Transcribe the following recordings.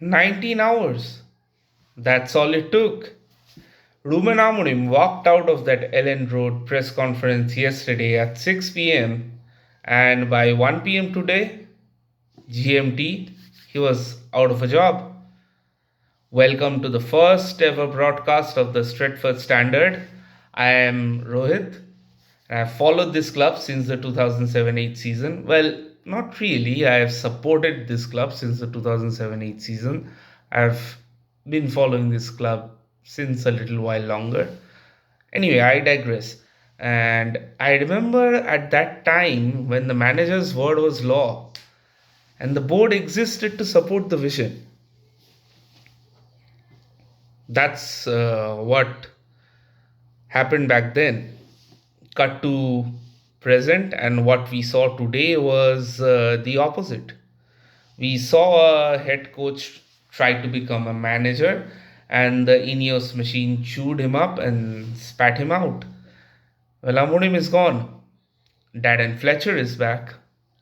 19 hours. That's all it took. Ruben Amorim walked out of that Ellen Road press conference yesterday at 6 p.m. and by 1 p.m. today, GMT, he was out of a job. Welcome to the first ever broadcast of the Stretford Standard. I am Rohit. I have followed this club since the 2007-8 season. Well, not really. I have supported this club since the 2007-8 season. I have been following this club since a little while longer. Anyway, I digress. And I remember at that time when the manager's word was law and the board existed to support the vision. That's what happened back then. Cut to present, and what we saw today was the opposite. We saw a head coach try to become a manager, and the Ineos machine chewed him up and spat him out. Well, Amorim is gone. Darren Fletcher is back.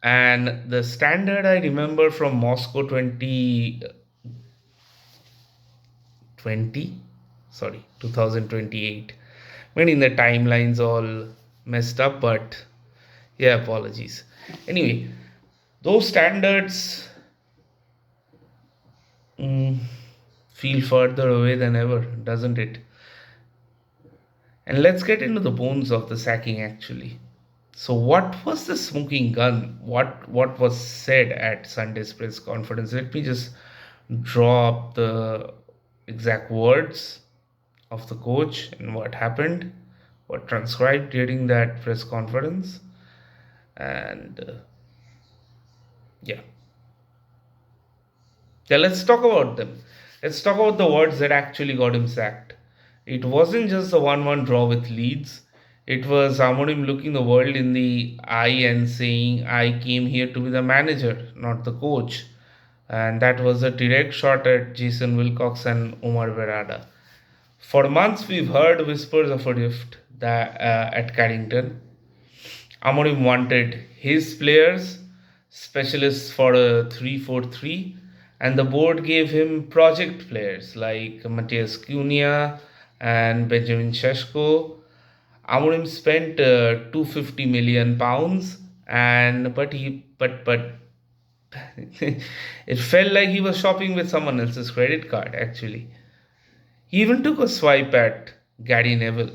And the standard I remember from Moscow 2028. Meaning the timelines all messed up, but yeah, apologies. Anyway, those standards feel further away than ever, doesn't it? And let's get into the bones of the sacking actually. So what was the smoking gun? What was said at Sunday's press conference? Let me just draw up the exact words of the coach and what happened, what transcribed during that press conference. And yeah. Yeah, let's talk about them. Let's talk about the words that actually got him sacked. It wasn't just the 1-1 draw with Leeds. It was Amorim looking the world in the eye and saying, I came here to be the manager, not the coach. And that was a direct shot at Jason Wilcox and Omar Berrada. For months, we've heard whispers of a rift at Carrington. Amorim wanted his players, specialists for a 3-4-3, and the board gave him project players like Matthias Cunha and Benjamin Sheshko. Amorim spent 250 million pounds, and but it felt like he was shopping with someone else's credit card. Actually, he even took a swipe at Gary Neville,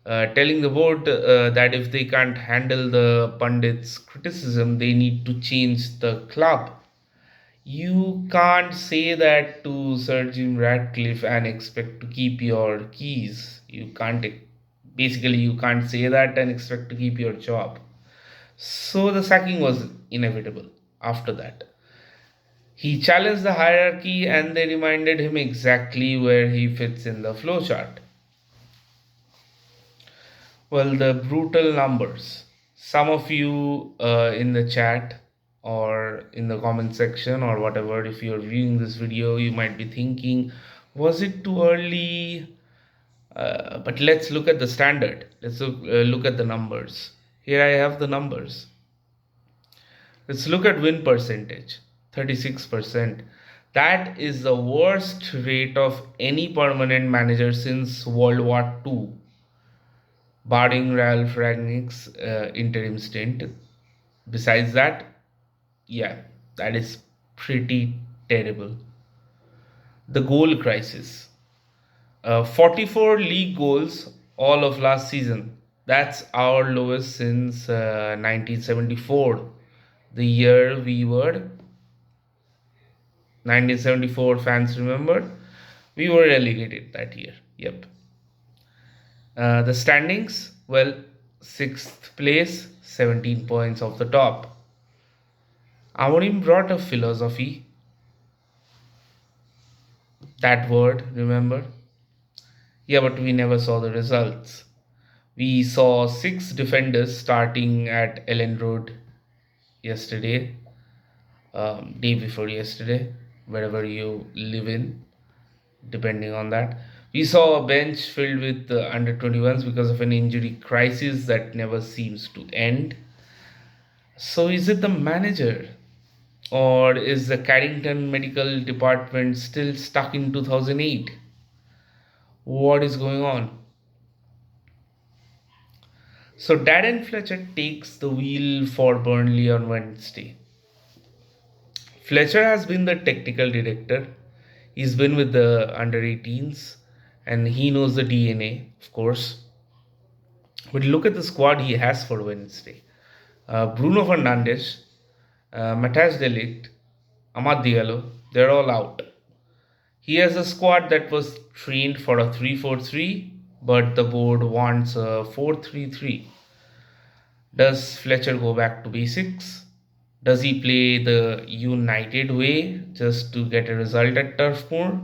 telling the board that if they can't handle the pundits' criticism, they need to change the club. You can't say that to Sir Jim Ratcliffe and expect to keep your keys. You can't say that and expect to keep your job. So the sacking was inevitable after that. He challenged the hierarchy and they reminded him exactly where he fits in the flowchart. Well, the brutal numbers. Some of you in the chat or in the comment section or whatever, if you're viewing this video, you might be thinking, was it too early? But let's look at the standard. Let's look at the numbers. Here I have the numbers. Let's look at win percentage, 36%. That is the worst rate of any permanent manager since World War II, barring Ralph Rangnick's interim stint. Besides that, yeah, that is pretty terrible. The goal crisis. 44 league goals all of last season. That's our lowest since 1974. The year we were 1974 fans remember, we were relegated that year. Yep. The standings, well, 6th place, 17 points off the top. Amorim brought a philosophy. That word, remember? Yeah, but we never saw the results. We saw 6 defenders starting at Ellen Road yesterday, day before yesterday, wherever you live in, depending on that. We saw a bench filled with under 21s because of an injury crisis that never seems to end. So is it the manager? Or is the Carrington Medical Department still stuck in 2008? What is going on? So Darren Fletcher takes the wheel for Burnley on Wednesday. Fletcher has been the technical director. He's been with the under 18s and he knows the DNA, of course. But look at the squad he has for Wednesday. Bruno Fernandes, Matthias de Ligt, Amad Diallo, they're all out. He has a squad that was trained for a 3-4-3, but the board wants a 4-3-3. Does Fletcher go back to basics? Does he play the United way just to get a result at Turf Moor?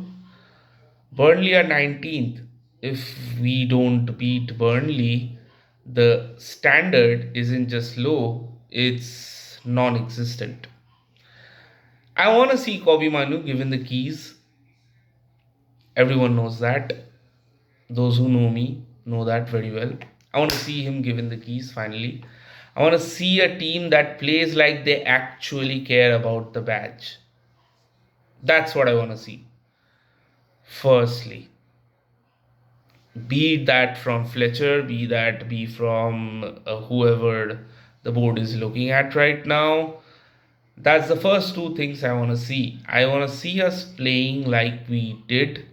Burnley are 19th. If we don't beat Burnley, the standard isn't just low, it's non existent. I want to see Kobe Manu given the keys. Everyone knows that. Those who know me know that very well. I want to see him given the keys finally. I want to see a team that plays like they actually care about the badge. That's what I want to see. Firstly, be that from Fletcher, be from whoever the board is looking at right now. That's the first two things I want to see. I want to see us playing like we did.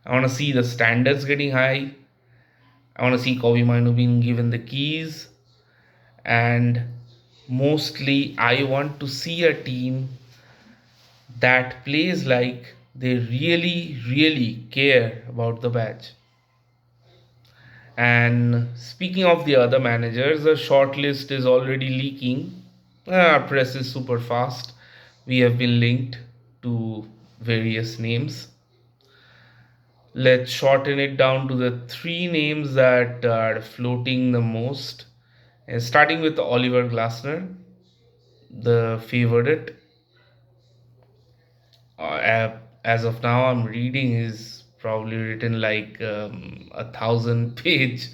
I want to see the standards getting high. I want to see Kobe Manu being given the keys. And mostly, I want to see a team that plays like they really, really care about the badge. And speaking of the other managers, the shortlist is already leaking. Our press is super fast. We have been linked to various names. Let's shorten it down to the three names that are floating the most. Starting with Oliver Glasner, the favorite. As of now, I'm reading is probably written like 1,000 page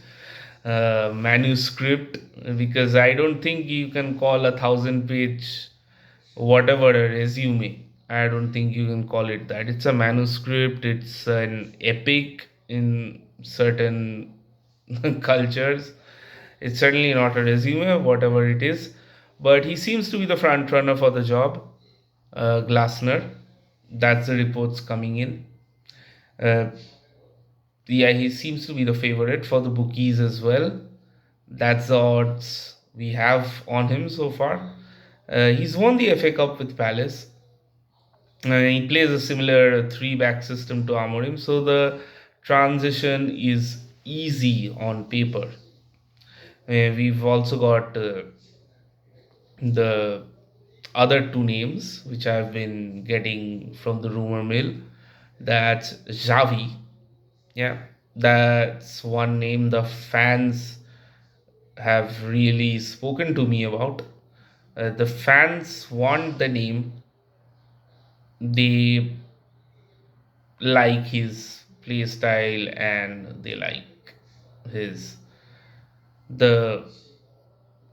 manuscript, because I don't think you can call 1,000 page whatever a resume. I don't think you can call it that. It's a manuscript, it's an epic in certain cultures. It's certainly not a resume, whatever it is. But he seems to be the front runner for the job, Glasner. That's the reports coming in. Uh, yeah, he seems to be the favorite for the bookies as well. That's the odds we have on him so far. He's won the FA Cup with Palace. He plays a similar three-back system to Amorim, so the transition is easy on paper. We've also got the other two names which I've been getting from the rumor mill. That's Xavi. Yeah, that's one name the fans have really spoken to me about. The fans want the name. They like his play style and they like his the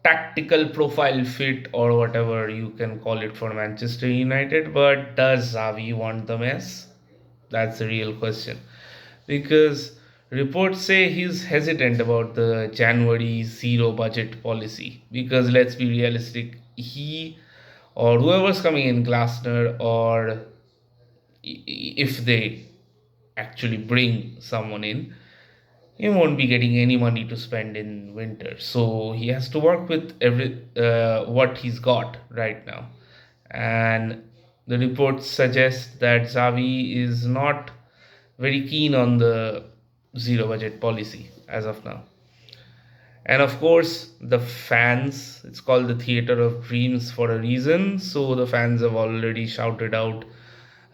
tactical profile fit or whatever you can call it for Manchester United. But does Xavi want the mess? That's the real question. Because reports say he's hesitant about the January zero budget policy. Because let's be realistic, he or whoever's coming in, Glasner, or if they actually bring someone in, he won't be getting any money to spend in winter, so he has to work with every what he's got right now. And the reports suggest that Xavi is not very keen on the zero budget policy as of now. And of course, the fans, it's called the theater of dreams for a reason, so the fans have already shouted out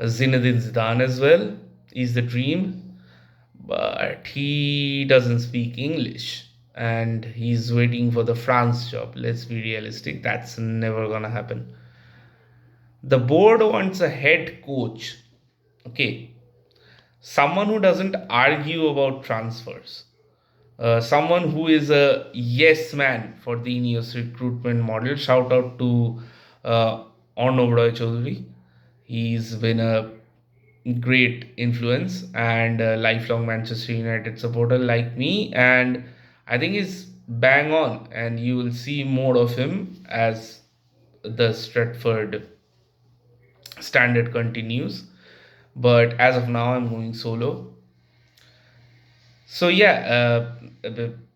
Zinedine Zidane as well. He's the dream, but he doesn't speak English and he's waiting for the France job. Let's be realistic, that's never gonna happen. The board wants a head coach, okay, someone who doesn't argue about transfers, someone who is a yes man for the Ineos recruitment model. Shout out to Arnav Roy Chaudhary. He's been a great influence and a lifelong Manchester United supporter like me, and I think he's bang on, and you will see more of him as the Stretford standard continues. But as of now, I'm going solo. So yeah,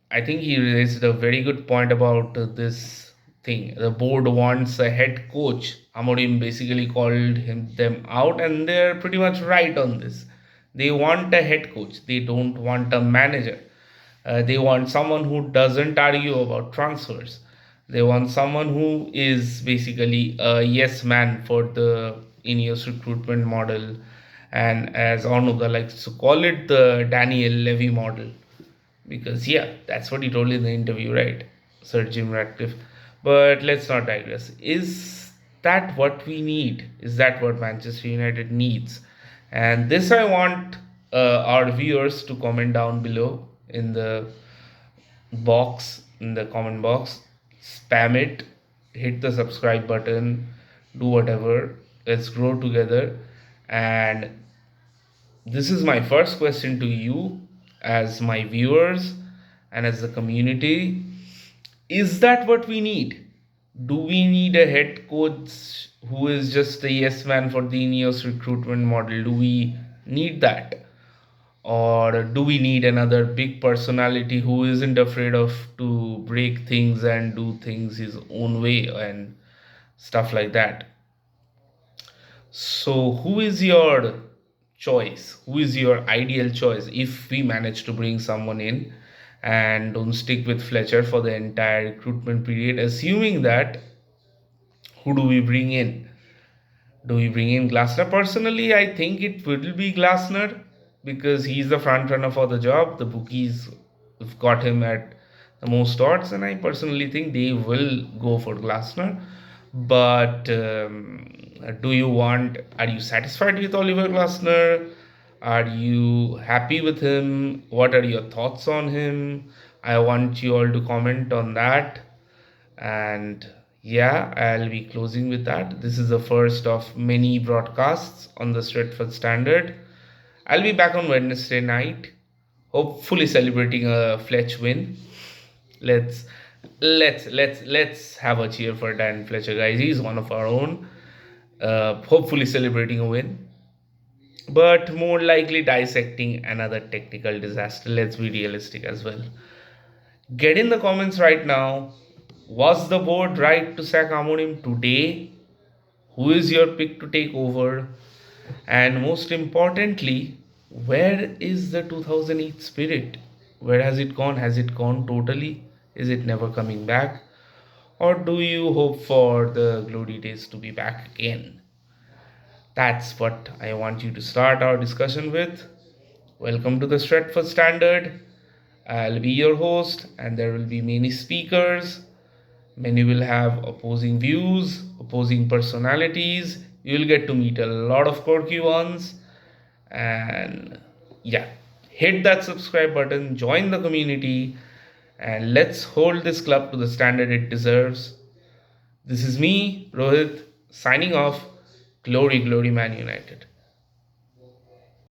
I think he raised a very good point about this thing. The board wants a head coach. Amorim basically called them out, and they're pretty much right on this. They want a head coach. They don't want a manager. They want someone who doesn't argue about transfers. They want someone who is basically a yes man for the Ineos recruitment model, and as Onuga likes to call it, the Daniel Levy model. Because yeah, that's what he told in the interview, right? Sir Jim Ratcliffe. But let's not digress. Is that what we need? Is that what Manchester United needs? And this I want our viewers to comment down below in the box, in the comment box. Spam it, hit the subscribe button, do whatever. Let's grow together. And this is my first question to you, as my viewers and as the community. Is that what we need? Do we need a head coach who is just a yes man for the Ineos recruitment model? Do we need that? Or do we need another big personality who isn't afraid of to break things and do things his own way and stuff like that? So, who is your choice? Who is your ideal choice if we manage to bring someone in and don't stick with Fletcher for the entire recruitment period? Assuming that, who do we bring in? Do we bring in Glasner? Personally, I think it will be Glasner because he's the front runner for the job. The bookies have got him at the most odds, and I personally think they will go for Glasner. But are you satisfied with Oliver Glasner? Are you happy with him? What are your thoughts on him? I want you all to comment on that. And yeah, I'll be closing with that. This is the first of many broadcasts on the Stretford Standard. I'll be back on Wednesday night, hopefully celebrating a Fletch win. Let's have a cheer for Dan Fletcher, guys. He's one of our own. Hopefully celebrating a win, but more likely dissecting another technical disaster. Let's be realistic as well. Get in the comments right now. Was the board right to sack Amorim today? Who is your pick to take over? And most importantly, where is the 2008 spirit? Where has it gone? Has it gone totally? Is it never coming back? Or do you hope for the glory days to be back again? That's what I want you to start our discussion with. Welcome to the Stretford Standard. I'll be your host, and there will be many speakers. Many will have opposing views, opposing personalities. You'll get to meet a lot of quirky ones. And yeah, hit that subscribe button, join the community, and let's hold this club to the standard it deserves. This is me, Rohit, signing off. Glory, glory, Man United.